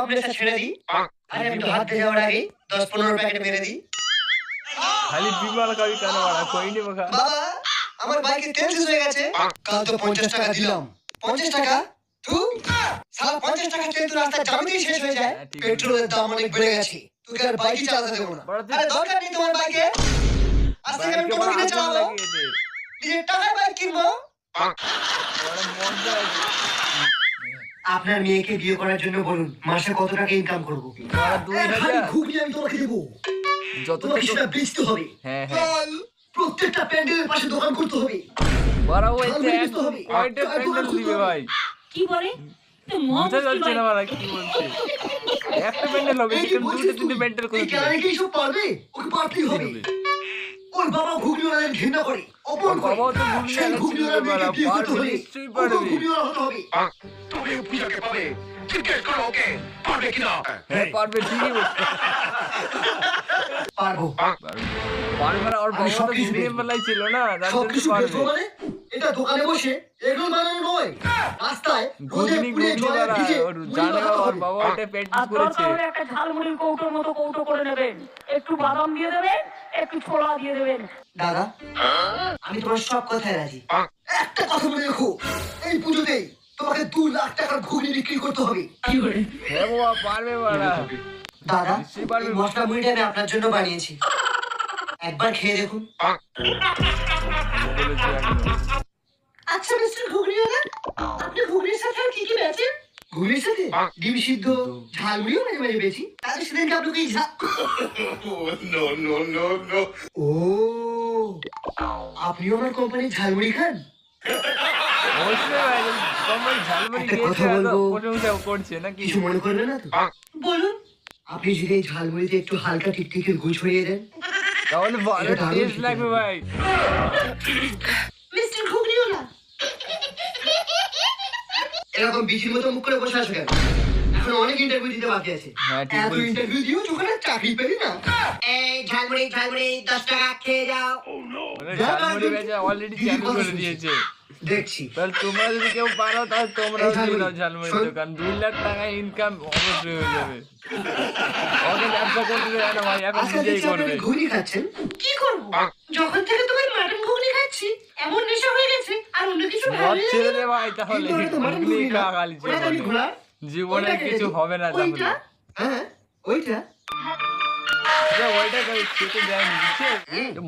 সব নেশা ছেড়ে দিই আর একটু হাত দিয়ে যাওয়ার আগে 10-15 প্যাকেট মেরে দিই। খালি বিমাল কাবি কেন বাড়া কই নি বাবা? বাবা আমার বাইকে তেল শেষ হয়ে গেছে, কাল তো 50 টাকা দিলাম। 50 টাকা তু সালা 50 টাকা তেল তো রাস্তা জাম দিয়ে শেষ হয়ে যায়। পেট্রোলের দাম অনেক বেড়ে গেছে, তুই আর বাইকই চালাতে দেবো না। আরে দরকার নেই তোমার বাইকে, আজ থেকে আমি টোটো কিনে চালাবো, নিজের টাকায় বাইক কিনবো। আপনার মেয়েকে বিয়ে করার জন্য বলুন মাসে কত টাকা ইনকাম করবো। 2000 ঘুগনি আমি তোমাকে দেবো, যত তোমাকে সেটা বেচতে হবে। হ্যাঁ প্রত্যেকটা প্যান্ডেলের পাশে দোকান করতে হবে। বড় ওইতে কয়টা প্যান্ডেল দিবে ভাই? কি বলে? বুঝা যাচ্ছে না বাড়া কি বলছে। একটা প্যান্ডেল হবে কিন্তু দুটো তিনটে প্যান্ডেল করে দিবে। কি সব পারবে? ওকে পারতেই হবে। ওর বাবা ঘুগনিওয়ালাদের ঘৃণা করে, অপমান করে। বাবা তো ঘুগনিওয়ালা মেয়েকে বিয়ে করতে হবে, নিশ্চয়ই পারবে। ঘুগনিওয়ালা হতে হবে। তুমি পূজাকে পাবে, জিজ্ঞেস করো ওকে পারবে কিনা। হ্যাঁ পারবে, ঠিকই বলছে। পারবো। পারবে মানে ওর বাবা তো ঘুগনি মেলাই ছিল না, তার জন্য পারবে। মানে এটা দোকানে বসে এগুলো বানানো নয়, রাস্তায় ঘুগনি বাড়া ওর জানে ওর বাবা ওটা প্র্যাকটিস করেছে। আর একটা ঝালমুড়ির কৌটোর মতো কৌটো করে নেবেন, একটু বাদাম দিয়ে দেবেন, একটু ছোলা দিয়ে দেবেন। দাদা আমি তোমার সব কথায় রাজি, একটা কথা মনে রেখো, এই পুজোতেই তোমাকে 2 লাখ টাকার ঘুগনি বিক্রি করতে হবে। হ্যাঁ বাবা পারবে বাড়া। দাদা নিশ্চয়ই পারবে। এই মশলা মুড়িটা আমি আপনার জন্য বানিয়েছি, একবার খেয়ে দেখুন। আচ্ছা মিস্টার ঘুগনিওয়ালা, আপনি ঘুগনির সাথে আর কি কি বেচেন? ঘুগনির সাথে ডিম সিদ্ধ, ঝালমুড়িও মাঝে মাঝে বেচি। তাহলে সেদিনকে আপনাকে এই নো নো নো নো। ও আপনিও আমার কোম্পানির ঝালমুড়ি খান? অবশ্যই ভাই, তোমার ঝালমুড়ি একটা খেয়েছে কথা এত বলবো, প্রশংসা করছে নাকি? কিছু মনে করবেন না তো? বলুন। আপনি যদি এই ঝালমুড়িতে একটু হালকা টিকটিকির গুড় ছড়িয়ে দেন তাহলে ভালো এটা দারুণ টেস্ট লাগবে ভাই। মিস্টার ঘুগনিওয়ালা এরকম বিচির মতো মুখ করে বসে আছো কেন? এখন অনেক ইন্টারভিউ দিতে বাকি আছে। হ্যাঁ, ঠিক এত বলেছিস। ইন্টারভিউ দিও যখন আর চাকরি পেলি না। এই ঝালমুড়ি ঝালমুড়ি 10 টাকা খেয়ে যাও। মানে ঝালমুড়ি বেচা অলরেডি চালু করে দিয়েছে। দেখছি তাহলে তোমরা যদি কেউ পারো তাহলে তোমরাও এই দিয়ে দাও ঝালমুড়ি। ঝালমুড়ির দোকান। 2 লাখ টাকা ইনকাম অবশ্যই হয়ে যাবে। ওকে ব্যবসা করতে দেয় না ভাই, এখন আজকে নিজেই দেখছি আপনি করবে। ঘুগনি খাচ্ছেন। কি করবো? যখন থেকে তোমার মাটন ঘুগনি খাচ্ছি এমন নেশা হয়ে গেছে আর অন্য কিছু ভালো মদ লাগে ছেড়ে না। দে ভাই তাহলে, কিন্তু ওটা তো মাটন ঘুগনি ঘুগনি না। খা খালি ওটা তো আমি জীবনে। ঘোড়া। জীবনে ওইটা কিছু খেয়ে হবে না দেখি। তাহলে। ওইটা? হ্যাঁ ওইটা। যে ওইটা খেতে দেয়নি দিচ্ছে।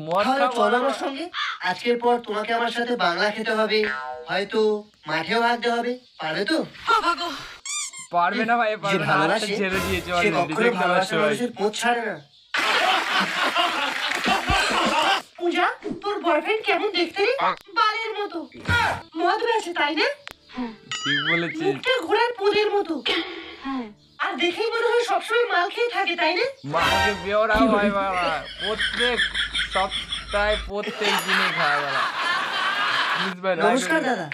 মদ তাহলে খাবো চলো না। আমার সঙ্গে। আজকের পর তোমাকে আমার সাথে বাংলা খেতে হবে, হয়তো মাঠেও ভাগতে হবে। পারবে তো? পারবে না ভাই, যে পারবে না। ভালোবাসে হাতটা ছেড়ে দিয়েছে সে অলরেডি, কখনো দেখতে পাচ্ছ ভালোবাসার ভাই। মানুষের পথ ছাড়ে না। পূজা তোর বয়ফ্রেন্ড কেমন দেখতে রে? বালের মতো। মদ বেচে তাই না? ঠিক বলেছিস। মুখটা ঘোড়ার পোদের মতো। আর দেখেই মনে হয় সবসময় মাল খেয়ে থাকে তাই না? মাকে বেওরা হয় বাবা, প্রত্যেক সপ্তাহে প্রত্যেক দিনে খায় বাবা। বুঝবে না? নমস্কার দাদা,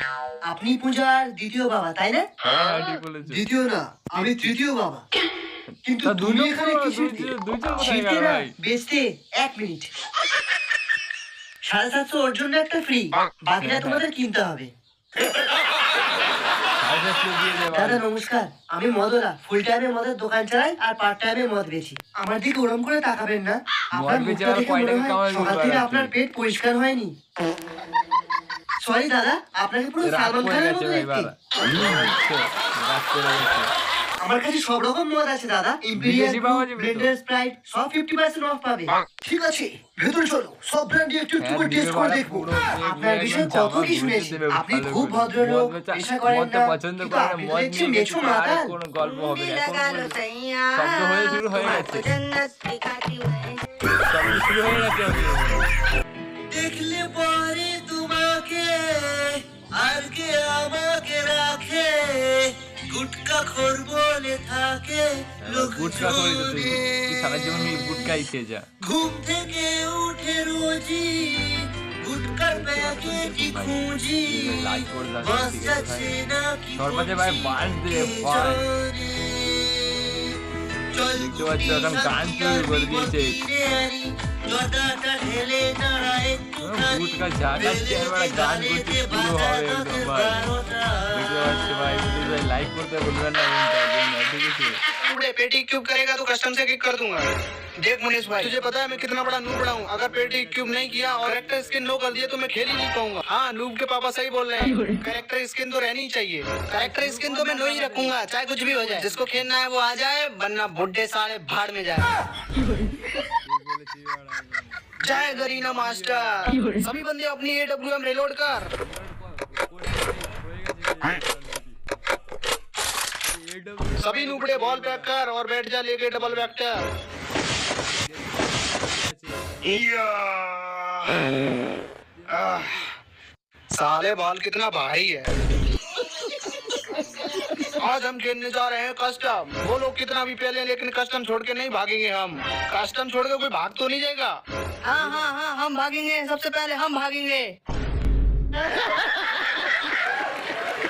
আপনি পূজার দ্বিতীয় বাবা তাই না? হ্যাঁ ঠিক বলেছিস। দ্বিতীয় না, আমি তৃতীয় বাবা। কিন্তু তা তুমি দুজন এখানে তো- কি দুজন কোথায় ছিড়তে গেল না ভাই? বেচতে 1 মিনিট। 750 ওর জন্য একটা ফ্রি, বাকিটা তোমাদের কিনতে হবে। আচ্ছা, তুই দিয়ে দে ভাই। দাদা নমস্কার, আমি মদরা, ফুল টাইমে মদের দোকান চালাই আর পার্ট টাইমে মদ বেচি। আমার দিকে ওরম করে তাকাবেন না, আপনার মদ বেচে মুখটা আর দেখে কয় মনে টাকা হয় কামাই সকাল করতে থেকে পারছো? আপনার পেট পরিষ্কার হয়নি। সরি দাদা, আপনাকে পুরো রাগ সালমান করে খানের গেছে মতো ভাই দেখতে। বাবা। আচ্ছা, রাগ করে গেছে। আমার কাছে সব রকম মদ আছে দাদা, ইম্পেরিয়াল, বিদেশি পাওয়া যাবে তো? ব্লেন্ডার, স্প্রাইট, সব 50% অফ পাবে। ঠিক আছে, ভেতরে চলো, সব ব্র্যান্ড একটু একটু হ্যাঁ, করে দিবে টেস্ট করে বাবা, দেখবো। পুরো দিয়ে আপনার একদম বিষয়ে জামা কত কি ঘুরিয়ে শুনেছি, দেবে আপনি ভালো খুব করে। ভদ্রলোক, মদ বেচা- নেশা করেন মদটা না, পছন্দ কিন্তু করে না, আপনি তো মদ দেখছি নিয়ে মেছো গেছে, আর মাতাল। কোনো গল্প হবে না। এখন শব্দ হয়ে শুরু হয়ে গেছে। শব্দ শুরু হয়ে গেছে ওকে। দেখলে পরে তোমাকে আর কে আমাকে রাখে, গুটকা খোর বলে থাকে গুটকা করি তো তুই, তুই সারা জীবন এই গুটকাই খেয়ে যা। ঘুম থেকে উঠে রোজি গুটকার প্যাকেটই খুঁজি, লাজ করে যাচ্ছে, বাস ঠিক আছে যাচ্ছে ভাই। না কি সর্বাতে ভাই বাস দে ভাই। দেখতে পাচ্ছ এখন গান শুরু করে দিয়েছে। গুটকা ঝাঁকাচ্ছে এবার গান করতে শুরু হবে একদম ভাই। দেখতে পাচ্ছ ভাই, লাইক করতে ভুলবেন না। ठीक है टुकड़े पेटी क्यूब करेगा तो कस्टम से किक कर दूंगा। देख मुनीश भाई, तुझे पता है मैं कितना बड़ा नूब बड़ा हूँ। अगर पेटी क्यूब नहीं किया और कैरेक्टर स्किन नो कर दिया तो मैं खेल ही नहीं पाऊंगा। हाँ, नूब के पापा सही बोल रहे हैं, कैरेक्टर स्किन तो रहनी चाहिए। कैरेक्टर स्किन तो मैं नो ही रखूंगा, चाहे कुछ भी हो जाए। जिसको खेलना है वो आ जाए, वरना बुड्ढे साले भाड़ में जाए। जय गरीना मास्टर। सभी बंदे अपनी AWM रिलोड कर। सभी नुबड़े बॉल पैक कर और बैठ जा लेके डबल वेक्टर। साले बॉल कितना भारी है। आज हम खेलने जा रहे हैं कस्टम। वो लोग कितना भी पहले, लेकिन कस्टम छोड़ के नहीं भागेंगे हम। कस्टम छोड़ के कोई भाग तो नहीं जाएगा। हाँ हाँ हाँ, हम भागेंगे, सबसे पहले हम भागेंगे।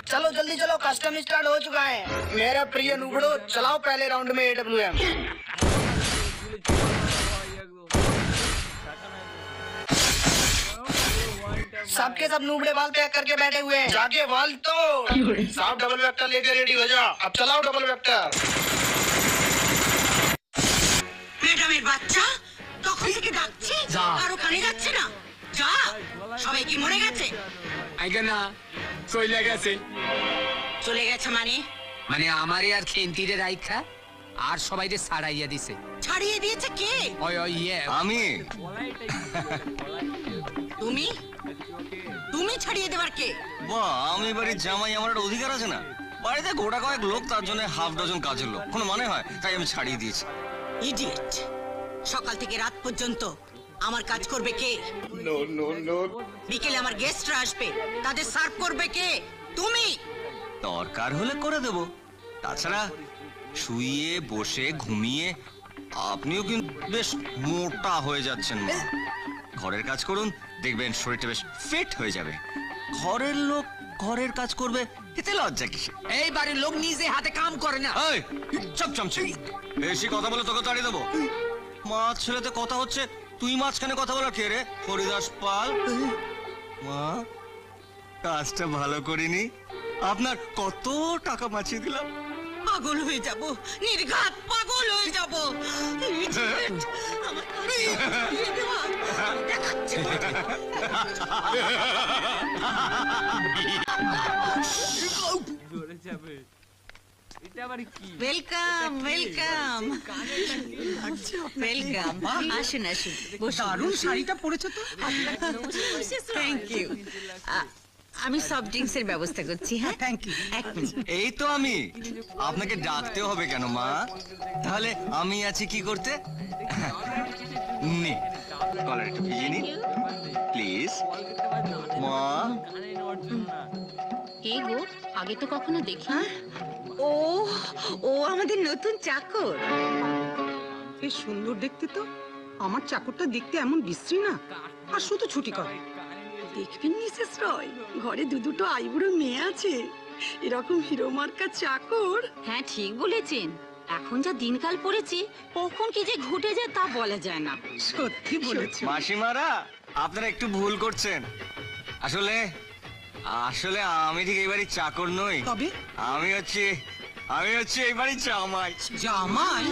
चलो जल्दी चलो, कस्टम स्टार्ट हो चुका है। मेरा प्रिय नुबड़ो, चलाओ पहले राउंड में AWM। सबके सब नुबड़े बाल पैक करके बैठे हुए हैं। जाके बाल तो साफ डबल वेक्टर लेके रेडी हो जा। अब चलाओ डबल वेक्टर। ম্যাডামের বাচ্চা তখন থেকে ডাকছে আর ওখানে যাচ্ছে না। যা, সবাই কি মরে গেছে? আগে না চলে গেছে। চলে গেছে মানে? মানে আমারে আর খেন্তিরে রাইখা আর সবাইরে ছাড়াইয়া দিছে। ছাড়িয়ে দিয়েছে কে? ওই ওই ইয়ে আমি তুমি? তুমি ছাড়িয়ে দেবার কে? বাহ, আমি বাড়ির জামাই, আমার একটা অধিকার আছে না? বাড়িতে গোটা কয়েক লোক, তার জন্য হাফ ডজন কাজের লোক, কোনো মানে হয়? তাই আমি ছাড়িয়ে দিয়েছি। ইডিয়েট। সকাল থেকে রাত পর্যন্ত আমার কাজ করবে কে? বিকেলে আমার গেস্টরা আসবে, তাদের সার্ভ করবে কে? তুমি। দরকার হলে করে দেব। তাছাড়া শুয়ে বসে ঘুমিয়ে আপনিও কিন্তু বেশ মোটা হয়ে যাচ্ছেন মা। ঘরের কাজ করুন, দেখবেন শরীরটা বেশ ফিট হয়ে যাবে। ঘরের লোক ঘরের কাজ করবে, এতে লজ্জা কিসে? এই বাড়ির লোক নিজে হাতে কাম করে না। এই চপ চামচে, বেশি কথা বলে তোকে তাড়িয়ে দেবো। মাছ ছেলেতে কথা হচ্ছে, তুই মাঝখানে কথা বলা কে রে? হরিদাস পাল। মা, কাজটা ভালো করিনি, আপনার কত টাকা বাঁচিয়ে দিলাম। পাগল হয়ে যাব, নির্ঘাত পাগল হয়ে যাব। Idiot! আমার কাজ ছাড়িয়ে দেওয়া। দেখাচ্ছি মজা। জোরে যাবে এটা আবার কি? Welcome welcome welcome. আসুন আসুন, দারুণ শাড়িটা পরেছো তো। Thank you. আমি সফট ড্রিঙ্কস এর ব্যবস্থা করছি। হ্যাঁ, থ্যাংক ইউ। এক মিনিট। এই তো আমি। আপনাকে ডাকতে হবে কেন মা? তাহলে আমি আছি কি করতে? নে, কলার একটু ভিজিয়ে নিন প্লিজ। মা, কানে নেওয়ার জন্য না। কে গো, আগে তো কখনো দেখি। ও ও আমাদের নতুন চাকর। বেশ সুন্দর দেখতে তো। আমার চাকরটা দেখতে এমন বিশ্রী না, আর শুধু ছুটি করে। দেখবেন মিসেস রয়, ঘরে দুটো আইবুড়ো মেয়ে আছে, এরকম হিরো মার্কা চাকর। হ্যাঁ ঠিক বলেছেন, এখন যা দিনকাল পড়েছে কখন কি যে ঘটে যায় তা বলা যায় না। সত্যি বলেছ। মাসিমারা, আপনারা একটু ভুল করছেন। আসলে আসলে আমি ঠিক এই বাড়ির চাকর নই। তবে আমি হচ্ছে এই বাড়ির জামাই। জামাই?